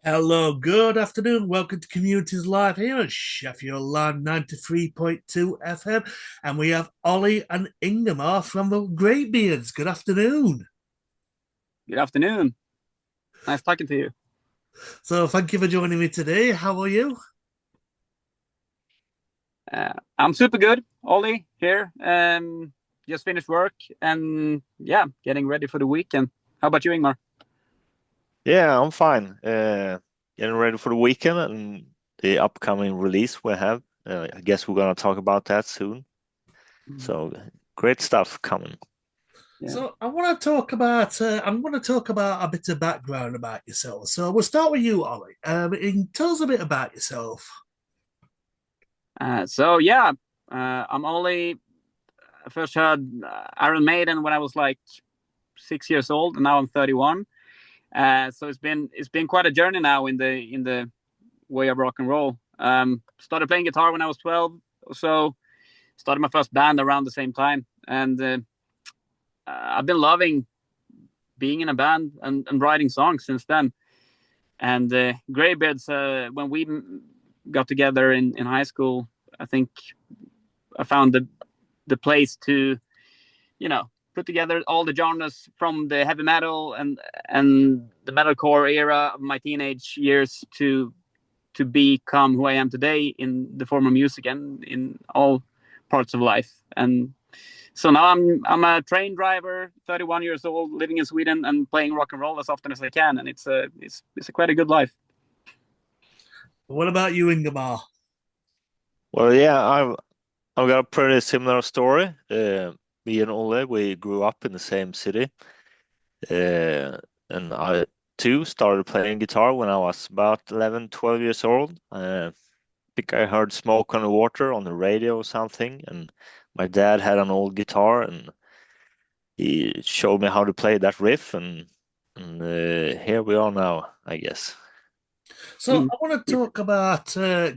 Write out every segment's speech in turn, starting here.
Hello, good afternoon. Welcome to Communities Live here at Sheffield Land 93.2 FM. And we have Ollie and Ingemar from the Greybeards. Good afternoon. Good afternoon. Nice talking to you. So, thank you for joining me today. How are you? I'm super good. Ollie here. Just finished work and yeah, getting ready for the weekend. How about you, Ingmar? Yeah, I'm fine. Getting ready for the weekend and the upcoming release we have. I guess we're gonna talk about that soon. So great stuff coming. Yeah. So, I want to talk about. I'm going to talk about a bit of background about yourself. So, we'll start with you, Ollie. Tell us a bit about yourself. So yeah, I'm Ollie. I first heard Iron Maiden when I was like 6 years old, and now I'm 31. So it's been quite a journey now in the way of rock and roll. Started playing guitar when I was 12 or so. Started my first band around the same time, and I've been loving being in a band and writing songs since then. And Greybeards, when we got together in high school, I think I found the place to, put together all the genres from the heavy metal and the metalcore era of my teenage years to become who I am today in the form of music and in all parts of life. And so now I'm a train driver, 31 years old, living in Sweden and playing rock and roll as often as I can, and it's a quite a good life. What about you, Ingemar? Well, yeah, I've got a pretty similar story. Me and Ole, we grew up in the same city. Uh, and I too started playing guitar when I was about 11, 12 years old. Think I heard Smoke on the Water on the radio or something, and my dad had an old guitar, and he showed me how to play that riff, and here we are now, I guess. So, Mm. I want to talk about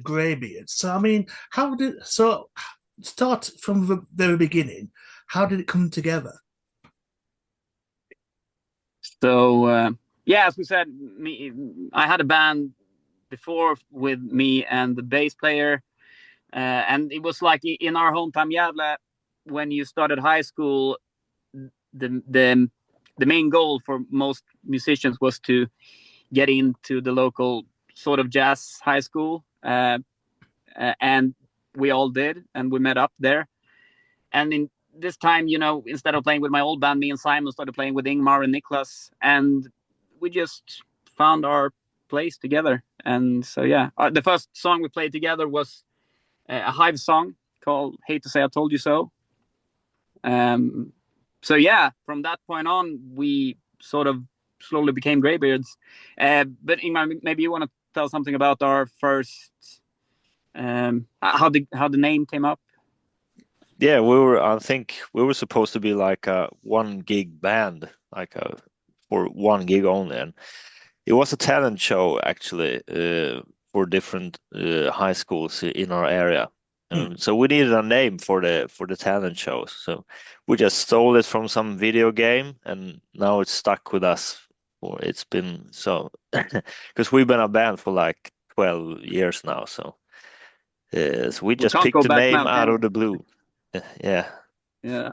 Greybeards. So start from the very beginning. How did it come together? So yeah, as we said, I had a band before with me and the bass player, and it was like in our hometown Gävle. When you started high school, the main goal for most musicians was to get into the local sort of jazz high school, and we all did, and we met up there. And in this time, instead of playing with my old band, me and Simon started playing with Ingmar and Niklas, and we just found our place together. And so yeah, the first song we played together was a Hive song called "Hate to Say I Told You So." Um, so yeah, from that point on, we sort of slowly became Greybeards. But Ingmar, maybe you want to tell something about our first, how the name came up. Yeah, I think we were supposed to be like a one gig band, for one gig only. And it was a talent show actually, for different high schools in our area. Hmm. So we needed a name for the talent shows. So we just stole it from some video game, and now it's stuck with us. Or it's been so because we've been a band for like 12 years now. So we We just can't picked go the back name now, out can we? of the blue. Yeah. Yeah.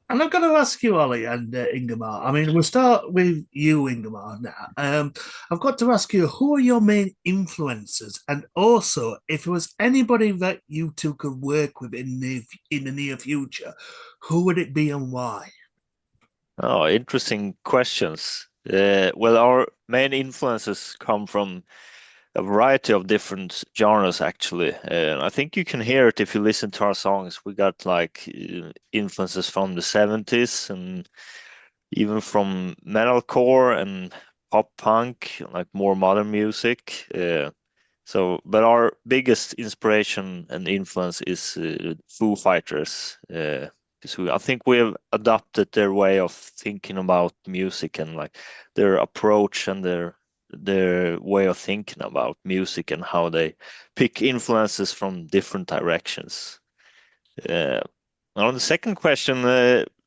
And I'm going to ask you, Ollie and Ingemar. I mean, we'll start with you, Ingemar, now. I've got to ask you, who are your main influences? And also, if there was anybody that you two could work with in the near future, who would it be and why? Oh, interesting questions. Well, our main influences come from a variety of different genres, actually. I think you can hear it if you listen to our songs. We got like influences from the 70s and even from metalcore and pop punk, like more modern music. But our biggest inspiration and influence is Foo Fighters. Because I think we have adopted their way of thinking about music and like their approach and their way of thinking about music and how they pick influences from different directions. Uh, On the second question,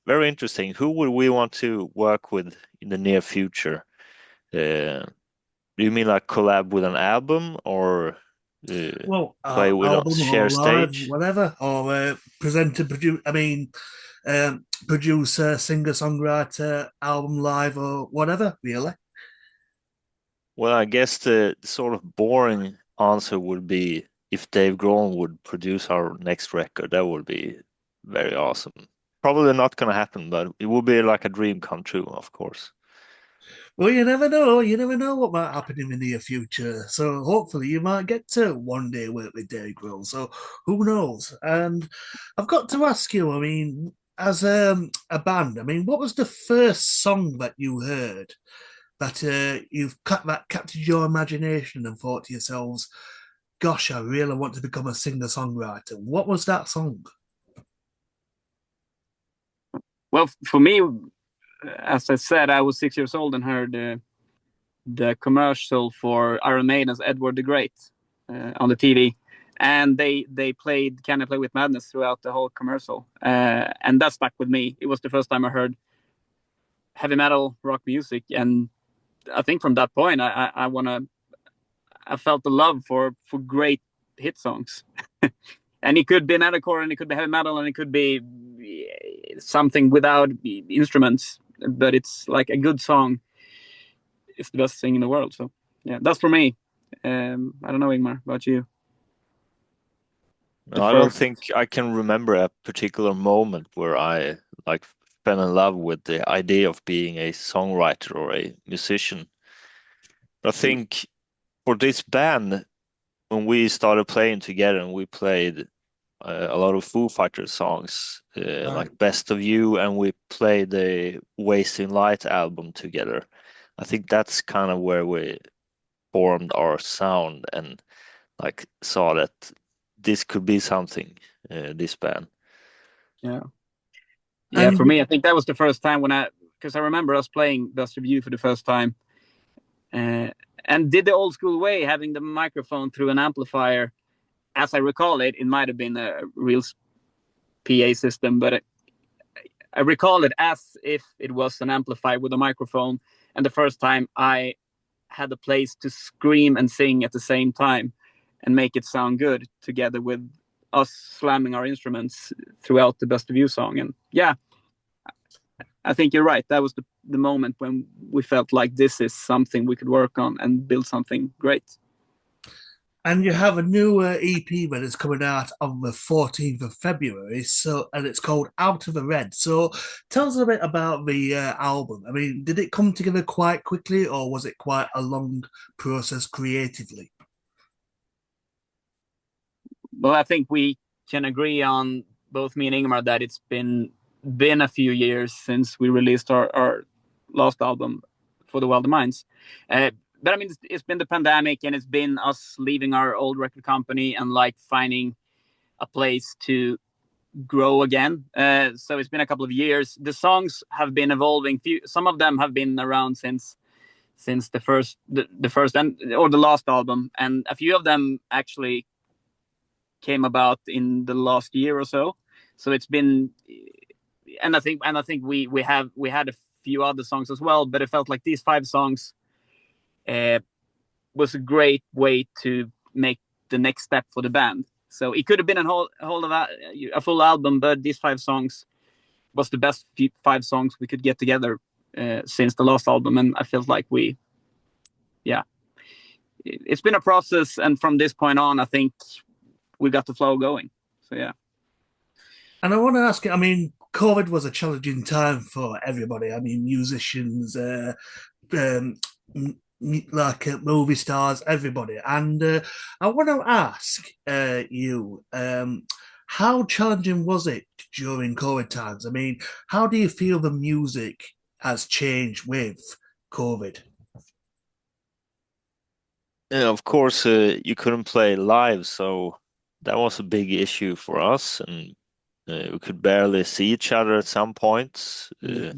very interesting. Who would we want to work with in the near future? Uh, Do you mean like collab with an album or uh, Well, play with a album or share live, stage? whatever, or presenter, produce. I mean, producer, singer, songwriter, album live, or whatever. Really. Well, I guess the sort of boring answer would be if Dave Grohl would produce our next record, that would be very awesome. Probably not gonna happen, but it would be like a dream come true, of course. Well, you never know. You never know what might happen in the near future. So hopefully you might get to one day work with Dave Grohl. So who knows? And I've got to ask you, I mean, as a band, I mean, what was the first song that you heard that that captured your imagination and thought to yourselves, gosh, I really want to become a singer-songwriter. What was that song? Well, for me, as I said, I was 6 years old and heard the commercial for Iron Maiden's Edward the Great on the TV, and they played "Can I Play with Madness" throughout the whole commercial, and that stuck with me. It was the first time I heard heavy metal rock music, and I think from that point, I felt the love for great hit songs. And it could be metalcore, and it could be heavy metal, and it could be something without instruments, but it's like a good song. It's the best thing in the world. So yeah, that's for me. I don't know, Ingmar, about you. The No, I don't first. think I can remember a particular moment where I like fell in love with the idea of being a songwriter or a musician. I think for this band, when we started playing together and we played a lot of Foo Fighters songs, Right. like Best of You, and we played the Wasting Light album together. I think that's kind of where we formed our sound and like saw that this could be something, this band. Yeah, yeah. For And me, I think that was the first time because I remember us playing Best of You for the first time, uh, and did the old school way, having the microphone through an amplifier. As I recall it, it might have been a real PA system, but I recall it as if it was an amplifier with a microphone. And the first time I had a place to scream and sing at the same time and make it sound good together with us slamming our instruments throughout the Best of You song. And yeah, I think you're right. That was the moment when we felt like this is something we could work on and build something great. And you have a new EP that is coming out on the 14th of February. So, and it's called Out of the Red. So, tell us a bit about the album. I mean, did it come together quite quickly, or was it quite a long process creatively? Well, I think we can agree on, both me and Ingmar, that it's been a few years since we released our last album, For the Wild Minds. But I mean, it's been the pandemic, and it's been us leaving our old record company and like finding a place to grow again. So it's been a couple of years. The songs have been evolving. Some of them have been around since the first and or the last album, and a few of them actually came about in the last year or so. So it's been, and I think we had a few other songs as well, but it felt like these 5 songs uh, was a great way to make the next step for the band. So it could have been whole of a full album, but these 5 songs was the best 5 songs we could get together since the last album, and I felt like yeah, it's been a process, and from this point on, I think we got the flow going. So yeah. And I want to ask you, I mean, COVID was a challenging time for everybody. I mean, musicians, um, like movie stars, everybody. And I want to ask you, how challenging was it during COVID times? I mean, how do you feel the music has changed with COVID? And of course, you couldn't play live, so that was a big issue for us, and we could barely see each other at some points. Uh,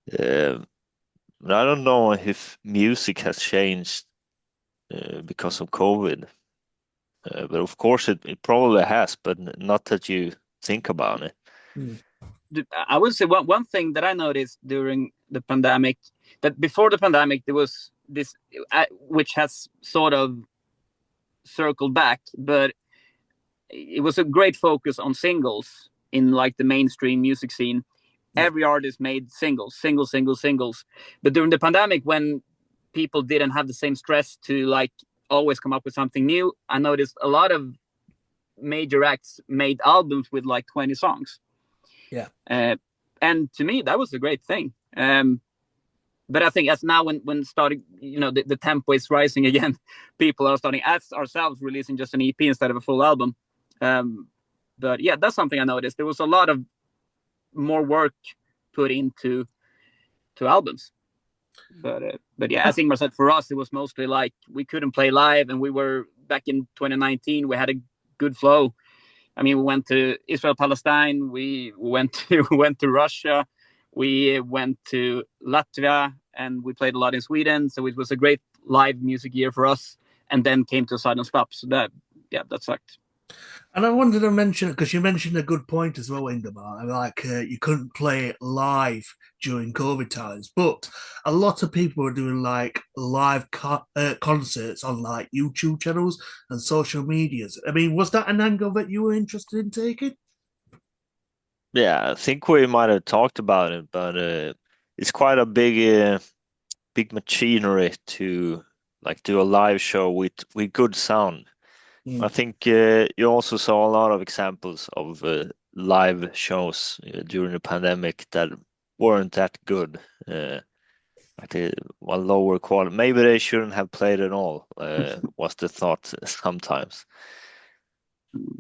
but I don't know if music has changed because of COVID. But of course, it probably has, but not that you think about it. Mm. I would say one thing that I noticed during the pandemic, that before the pandemic there was this, which has sort of circled back, but it was a great focus on singles in like the mainstream music scene. Yeah. Every artist made singles. But during the pandemic, when people didn't have the same stress to like always come up with something new, I noticed a lot of major acts made albums with like 20 songs. Yeah. And to me, that was a great thing. But I think as now when starting, the tempo is rising again, people are starting as ourselves releasing just an EP instead of a full album. But yeah, that's something I noticed. There was a lot of more work put into albums. But yeah, as Ingmar said, for us it was mostly like we couldn't play live, and we were back in 2019. We had a good flow. I mean, we went to Israel, Palestine. We went to Russia. We went to Latvia, and we played a lot in Sweden. So it was a great live music year for us. And then came to a sudden stop. So that sucked. And I wanted to mention, because you mentioned a good point as well, Ingemar, like you couldn't play live during COVID times, but a lot of people were doing like live concerts on like YouTube channels and social medias. I mean, was that an angle that you were interested in taking? Yeah, I think we might have talked about it, but it's quite a big machinery to like do a live show with good sound. I think you also saw a lot of examples of live shows during the pandemic that weren't that good. Well, lower quality. Maybe they shouldn't have played at all. Was the thought sometimes.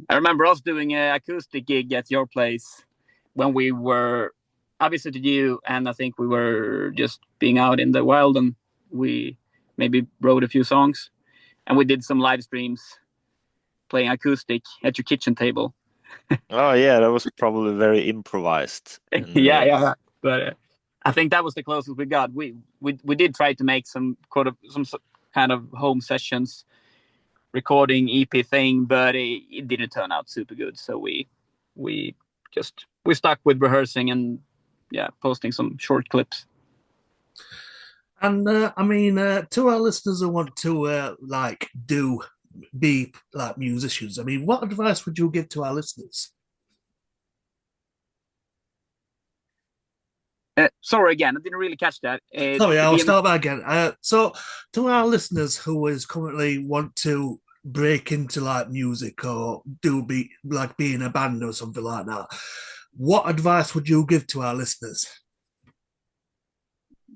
I remember us doing an acoustic gig at your place when we were. I visited you, and I think we were just being out in the wild, and we maybe wrote a few songs, and we did some live streams playing acoustic at your kitchen table. Oh yeah, that was probably very improvised. And, yeah. But I think that was the closest we got. We did try to make some kind of home sessions recording EP thing, but it didn't turn out super good. So we stuck with rehearsing and posting some short clips. And I mean, to our listeners who want to be like musicians, I mean, what advice would you give to our listeners? Sorry again, I didn't really catch that. Sorry, I'll start that again. So, to our listeners who is currently want to break into like music or be in a band or something like that, what advice would you give to our listeners?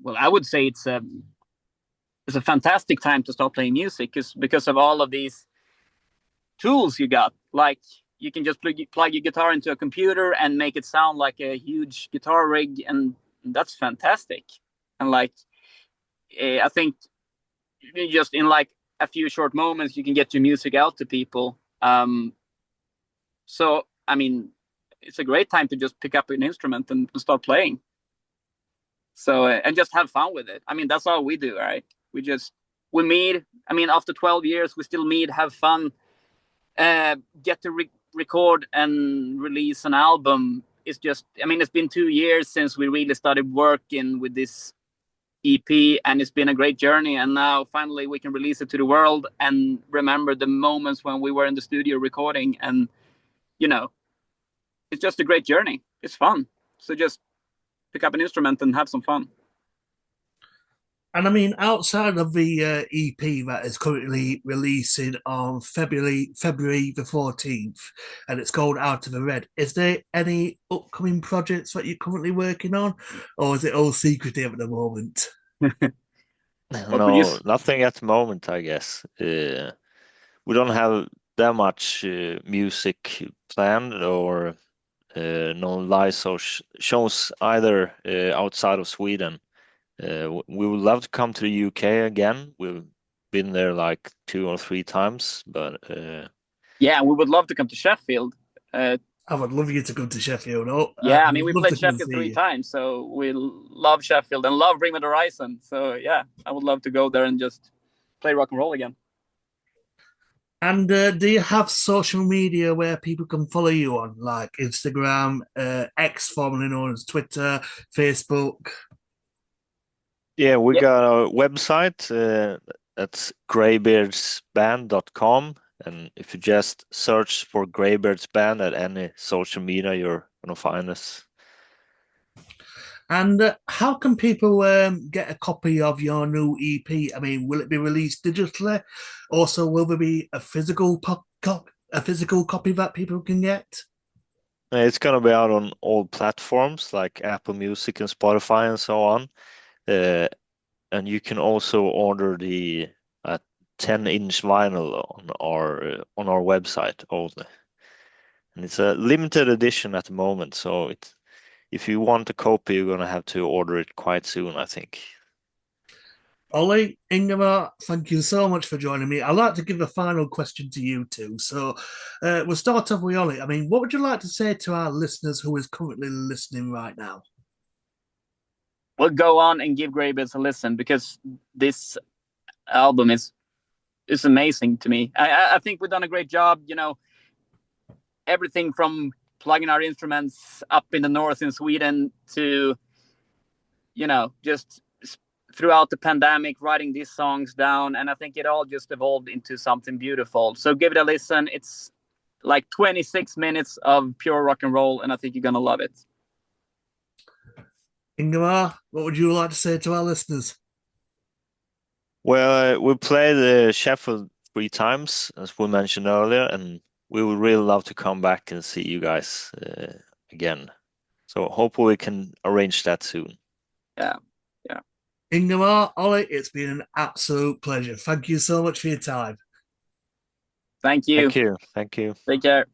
Well, I would say it's a fantastic time to start playing music because of all of these tools you got. Like you can just plug your guitar into a computer and make it sound like a huge guitar rig, and that's fantastic. And like I think just in like a few short moments you can get your music out to people. So I mean, it's a great time to just pick up an instrument and start playing. So and just have fun with it. I mean, that's all we do, right? We meet. I mean, after 12 years, we still meet, have fun, get to record and release an album. It's just, I mean, it's been 2 years since we really started working with this EP, and it's been a great journey. And now finally we can release it to the world and remember the moments when we were in the studio recording. And, it's just a great journey. It's fun. So just pick up an instrument and have some fun. And I mean, outside of the EP that is currently releasing on February the 14th, and it's called Out of the Red, is there any upcoming projects that you're currently working on, or is it all secretive at the moment? No, nothing at the moment, I guess. We don't have that much music planned or no live shows either outside of Sweden. We would love to come to the UK again. We've been there like 2 or 3 times, but yeah, we would love to come to Sheffield. I would love you to come to Sheffield. Oh, yeah, I mean, we played Sheffield 3 times, so we love Sheffield and love Bring Me the Horizon. So yeah, I would love to go there and just play rock and roll again. And do you have social media where people can follow you on, like Instagram, X, formerly known as Twitter, Facebook? Yeah, we Yep. got a website. That's greybeardsband.com. And if you just search for Greybeards Band at any social media, you're gonna find us. And how can people get a copy of your new EP? I mean, will it be released digitally? Also, will there be a a physical copy that people can get? It's gonna be out on all platforms like Apple Music and Spotify and so on. Uh, and you can also order the 10-inch vinyl on our website only. And it's a limited edition at the moment, so if you want a copy, you're gonna have to order it quite soon, I think. Ollie, Ingemar, thank you so much for joining me. I'd like to give a final question to you two. So we'll start off with Ollie. I mean, what would you like to say to our listeners who is currently listening right now? Well, go on and give Greybeards a listen, because this album is amazing to me. I think we've done a great job. Everything from plugging our instruments up in the north in Sweden to just throughout the pandemic writing these songs down, and I think it all just evolved into something beautiful. So give it a listen. It's like 26 minutes of pure rock and roll, and I think you're gonna love it. Ingemar, what would you like to say to our listeners? Well, we played Sheffield 3 times, as we mentioned earlier, and we would really love to come back and see you guys again. So hopefully we can arrange that soon. Yeah. Yeah. Ingemar, Ollie, it's been an absolute pleasure. Thank you so much for your time. Thank you. Thank you. Thank you. Take care.